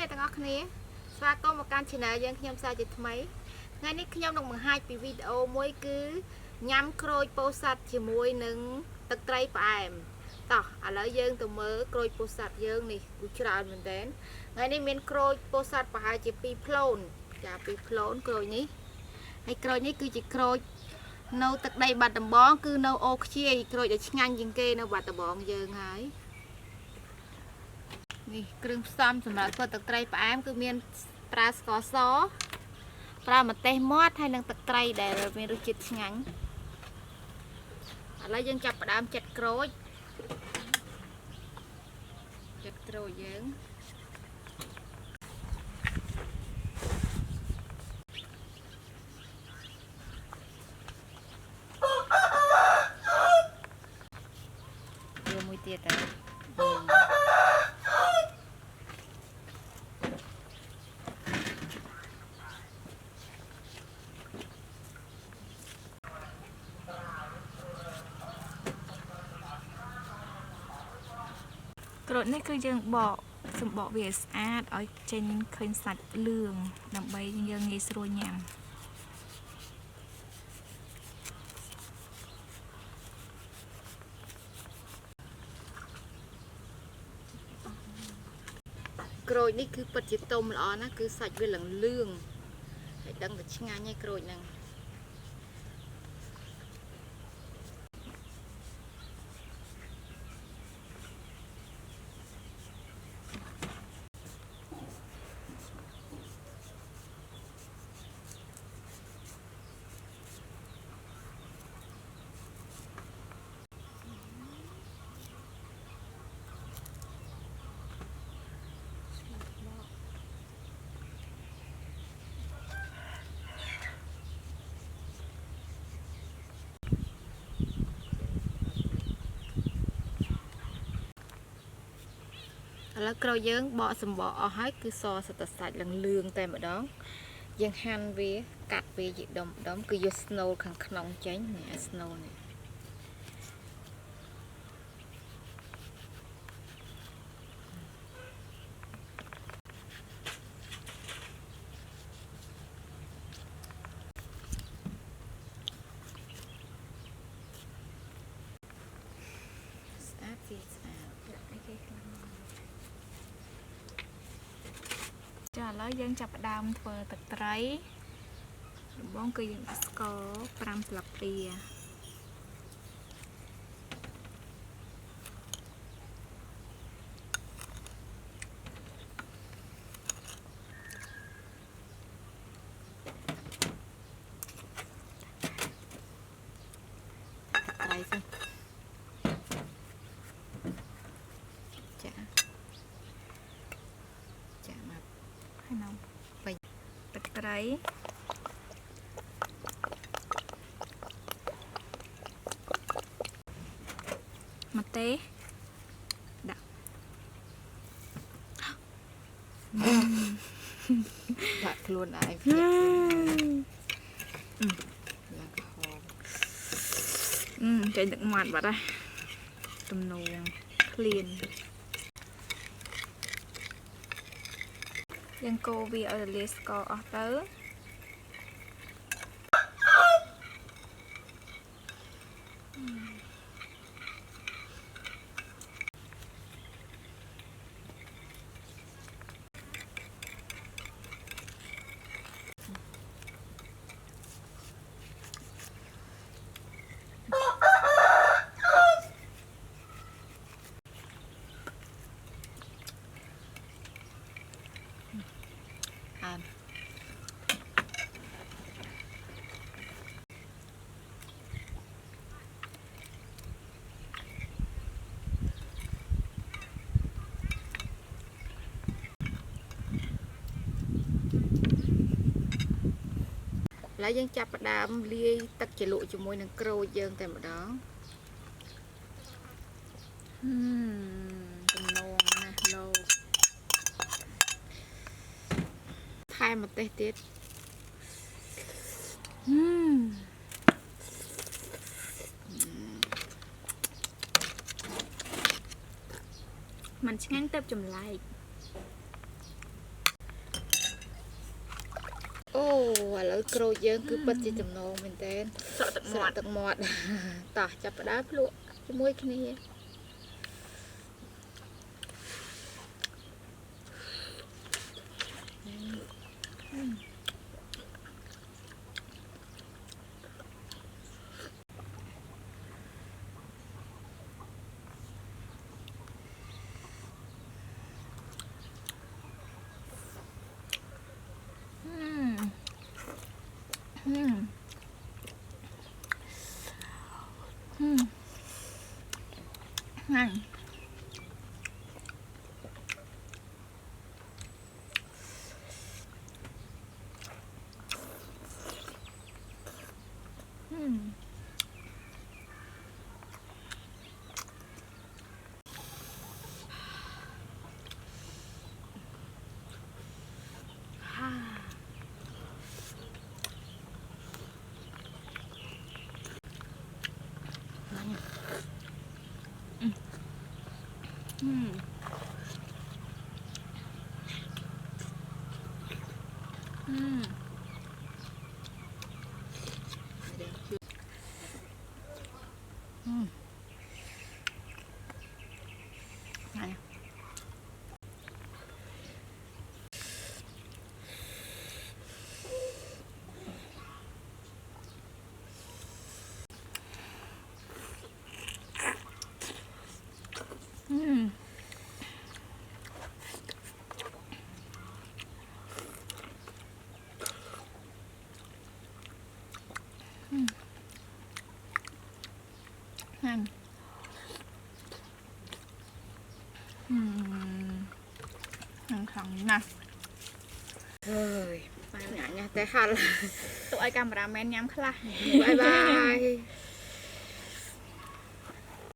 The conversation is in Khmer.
អ្នកទាំងអស់គ្នាស្វាគមន៍មកកាន់ channel យើងខ្ញុំសាជាថ្មីថ្ងៃនេះខ្ញុំនឹងបង្ហាញពីវីដេអូមួយគឺញ៉ាំក្រូចពោធិ៍សាត់ជាមួយនឹងទឹកត្រីផ្អែមតោះឥឡូវយើងទៅមើលក្រូចពោធិ៍សាត់យើងនេះគឺច្រើនមែនតើថ្ងៃនេះមានក្រូចពោធិ៍សាត់ប្រហែលជា2ផ្លូនចា2ផ្លូនក្រូចនេះហើយក្រូចនេះគឺជាក្រូចនៅទឹកដីបាត់ដំបងគឺនៅអូខ្ជាយក្រូចដែលឆ្ងាញ់ជាងគេនៅបាត់ដំបងយើងហើយនេះគ្រឿងផ្សំសម្រាប់ធ្វើទឹកត្រីផ្អែមគឺមានប្រើស្ករសប្រើម្ទេសមាត់ហើយនិងទឹកត្រីដែលមានរសជាតិឆ្ងាញ់ឥឡូវយើងចាប់ផ្ដើមចិតក្រូចយើងយកមួយទៀតទៅក្រូចនេះគឺយើងបកសម្បកវាស្អាតឲ្យចេញឃើញសាច់លឿងដើម្បីយើងងាយស្រួលញ៉ាំក្រូចនេះគឺពិតជាទុំល្អណាស់គឺសាច់វាលឿងហើយដឹងតែឆ្ងាញ់ហើយក្រូចហ្នឹងឥឡូវក្រូចយើងបកសម្បកអស់ហើយគឺសសតសាច់លឿងតែម្ដងយើងហាន់វាកាត់វាជាដុំគឺយកស្នូលខាងក្នុងចេញនេះអាស្នូលនេះស្អាតពីស្អាតអីគេខ្លាំងចាឥឡូវយើងចាប់ផ្ដើមធ្វើទឹកត្រីដំបូងគឺយើងដាក់ស្ករ5ស្លាបព្រាត្រីសិនចាមកហើយនៅពេញទឹកត្រីម្ទេសដាក់ដាក់ខ្លួនឯងឡើងក្រហមចេញទឹកមាត់បាត់ហើយទំនងឃ្លានយើងកូរវាឲ្យរលាយស្ករអស់ទៅឥឡូវយើងចាប់ផ្ដើមលាយទឹកជ្រលក់ជាមួយនឹងក្រូចយើងតែម្ដងទំនងណាស់លោកថែមម្ទេសទៀតมันឆ្ងាញ់ទៅចម្លែក โอ้แล้วโกรธเยอะคือปัจจิจำนองเป็นเต้นสระตักหมด ต่อจับได้พลุจมวยคนี้นั่นนั่นนั่งขังนะเฮ้ยไปหนาเนี่ยแต่ค่ะตัวไอ้กำราแมนย้ำคลาบายบาย